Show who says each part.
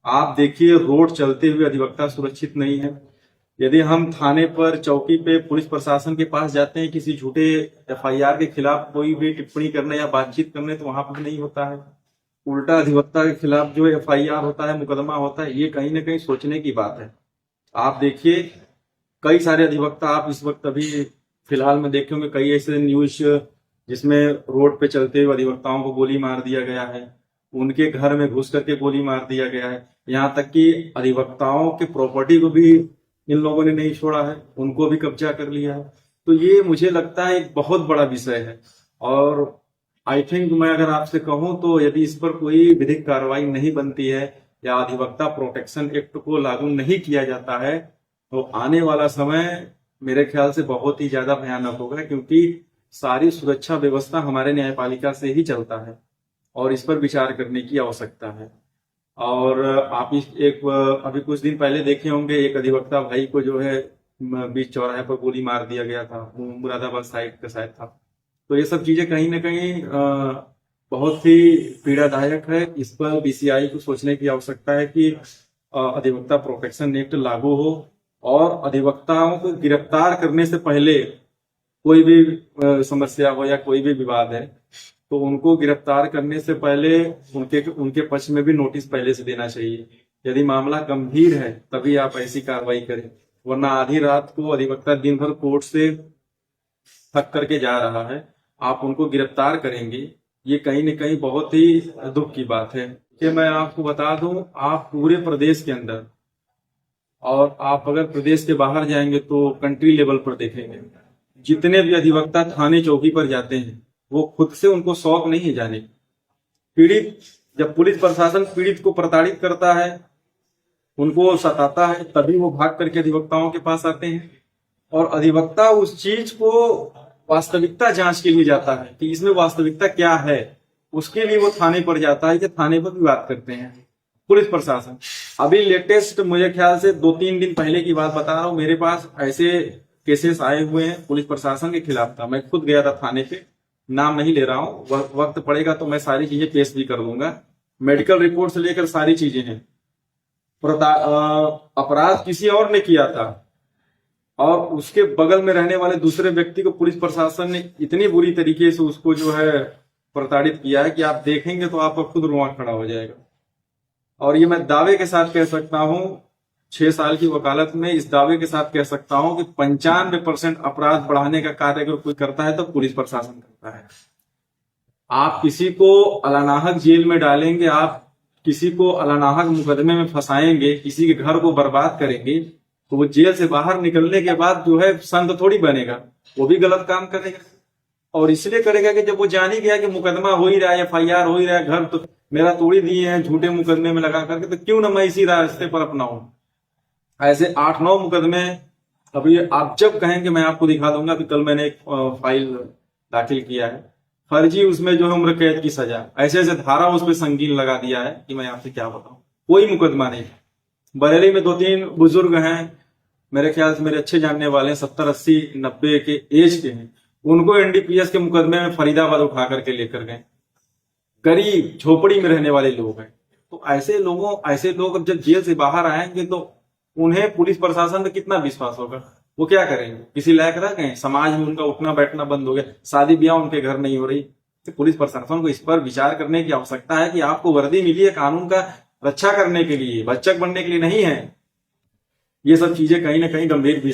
Speaker 1: आप देखिए, रोड चलते हुए अधिवक्ता सुरक्षित नहीं है। यदि हम थाने पर, चौकी पे, पुलिस प्रशासन के पास जाते हैं किसी झूठे एफआईआर के खिलाफ कोई भी टिप्पणी करने या बातचीत करने, तो वहां पर नहीं होता है। उल्टा अधिवक्ता के खिलाफ जो एफआईआर होता है, मुकदमा होता है, ये कहीं ना कहीं सोचने की बात है। आप देखिए, कई सारे अधिवक्ता आप इस वक्त अभी फिलहाल में देखे होंगे, कई ऐसे न्यूज जिसमें रोड पे चलते हुए अधिवक्ताओं को गोली मार दिया गया है, उनके घर में घुस करके गोली मार दिया गया है। यहाँ तक कि अधिवक्ताओं के प्रॉपर्टी को भी इन लोगों ने नहीं छोड़ा है, उनको भी कब्जा कर लिया है। तो ये मुझे लगता है एक बहुत बड़ा विषय है। और आई थिंक, मैं अगर आपसे कहूं तो यदि इस पर कोई विधिक कार्रवाई नहीं बनती है या अधिवक्ता प्रोटेक्शन एक्ट को लागू नहीं किया जाता है, तो आने वाला समय मेरे ख्याल से बहुत ही ज्यादा भयानक होगा, क्योंकि सारी सुरक्षा व्यवस्था हमारे न्यायपालिका से ही चलता है और इस पर विचार करने की आवश्यकता है। और आप अभी कुछ दिन पहले देखे होंगे, एक अधिवक्ता भाई को जो है बीच चौराहे पर गोली मार दिया गया था, वो मुरादाबाद साइड का शायद था। तो ये सब चीजें कहीं ना कहीं बहुत ही पीड़ादायक है। इस पर बीसीआई को सोचने की आवश्यकता है कि अधिवक्ता प्रोटेक्शन एक्ट लागू हो और अधिवक्ताओं को गिरफ्तार करने से पहले कोई भी समस्या हो या कोई भी विवाद है, तो उनको गिरफ्तार करने से पहले उनके उनके पक्ष में भी नोटिस पहले से देना चाहिए। यदि मामला गंभीर है तभी आप ऐसी कार्रवाई करें, वरना आधी रात को अधिवक्ता दिन भर कोर्ट से थक करके जा रहा है, आप उनको गिरफ्तार करेंगे, ये कहीं न कहीं बहुत ही दुख की बात है। कि मैं आपको बता दूं, आप पूरे प्रदेश के अंदर और आप अगर प्रदेश के बाहर जाएंगे तो कंट्री लेवल पर देखेंगे, जितने भी अधिवक्ता थाने चौकी पर जाते हैं, वो खुद से उनको शौक नहीं है जाने की। पीड़ित, जब पुलिस प्रशासन पीड़ित को प्रताड़ित करता है, उनको सताता है, तभी वो भाग करके अधिवक्ताओं के पास आते हैं। और अधिवक्ता उस चीज को वास्तविकता जांच के लिए जाता है कि इसमें वास्तविकता क्या है, उसके लिए वो थाने पर जाता है कि थाने पर विवाद करते हैं पुलिस प्रशासन। अभी लेटेस्ट मुझे ख्याल से 2-3 दिन पहले की बात बता रहा हूँ, मेरे पास ऐसे केसेस आए हुए हैं पुलिस प्रशासन के खिलाफ था। मैं खुद गया था थाने पे, नाम नहीं ले रहा हूँ, वक्त पड़ेगा तो मैं सारी चीजें पेश भी कर दूंगा। मेडिकल रिपोर्ट से लेकर सारी चीजें हैं। अपराध किसी और ने किया था और उसके बगल में रहने वाले दूसरे व्यक्ति को पुलिस प्रशासन ने इतनी बुरी तरीके से उसको जो है प्रताड़ित किया है कि आप देखेंगे तो आपका खुद रुआं खड़ा हो जाएगा। और ये मैं दावे के साथ कह सकता हूं, 6 साल की वकालत में इस दावे के साथ कह सकता हूं कि 95% अपराध बढ़ाने का कार्य अगर कोई करता है तो पुलिस प्रशासन करता है। आप किसी को अलानाहक जेल में डालेंगे, आप किसी को अलानाहक मुकदमे में फंसाएंगे, किसी के घर को बर्बाद करेंगे, तो वो जेल से बाहर निकलने के बाद जो है संत थोड़ी बनेगा, वो भी गलत काम करेगा। और इसलिए करेगा कि जब वो जान ही गया कि मुकदमा हो ही रहा है, एफआईआर हो ही रहा है, घर तो मेरा तोड़ ही दिए हैं झूठे मुकदमे में लगा करके, तो क्यों ना मैं इसी रास्ते पर अपनाऊं। ऐसे 8-9 मुकदमे अभी आप जब कहेंगे मैं आपको दिखा दूंगा। कि कल मैंने एक फाइल दाखिल किया है, फर्जी, उसमें जो है उम्र कैद की सजा, ऐसे ऐसे धारा उस पर संगीन लगा दिया है कि मैं आपसे क्या बताऊं। कोई मुकदमा नहीं। बरेली में 2-3 बुजुर्ग हैं, मेरे ख्याल से मेरे अच्छे जानने वाले, 70, 80, 90 के एज के हैं, उनको एनडीपीएस के मुकदमे में फरीदाबाद उठा करके लेकर गए। गरीब झोपड़ी में रहने वाले लोग हैं। तो ऐसे लोग जब जेल से बाहर आएंगे तो उन्हें पुलिस प्रशासन में कितना विश्वास होगा। वो क्या करेंगे, किसी लायक रह गए, समाज में उनका उठना बैठना बंद हो गया, शादी ब्याह उनके घर नहीं हो रही। तो पुलिस प्रशासन को इस पर विचार करने की आवश्यकता है कि आपको वर्दी मिली है कानून का रक्षा करने के लिए, बच्चक बनने के लिए नहीं है। ये सब चीजें कहीं ना कहीं गंभीर विषय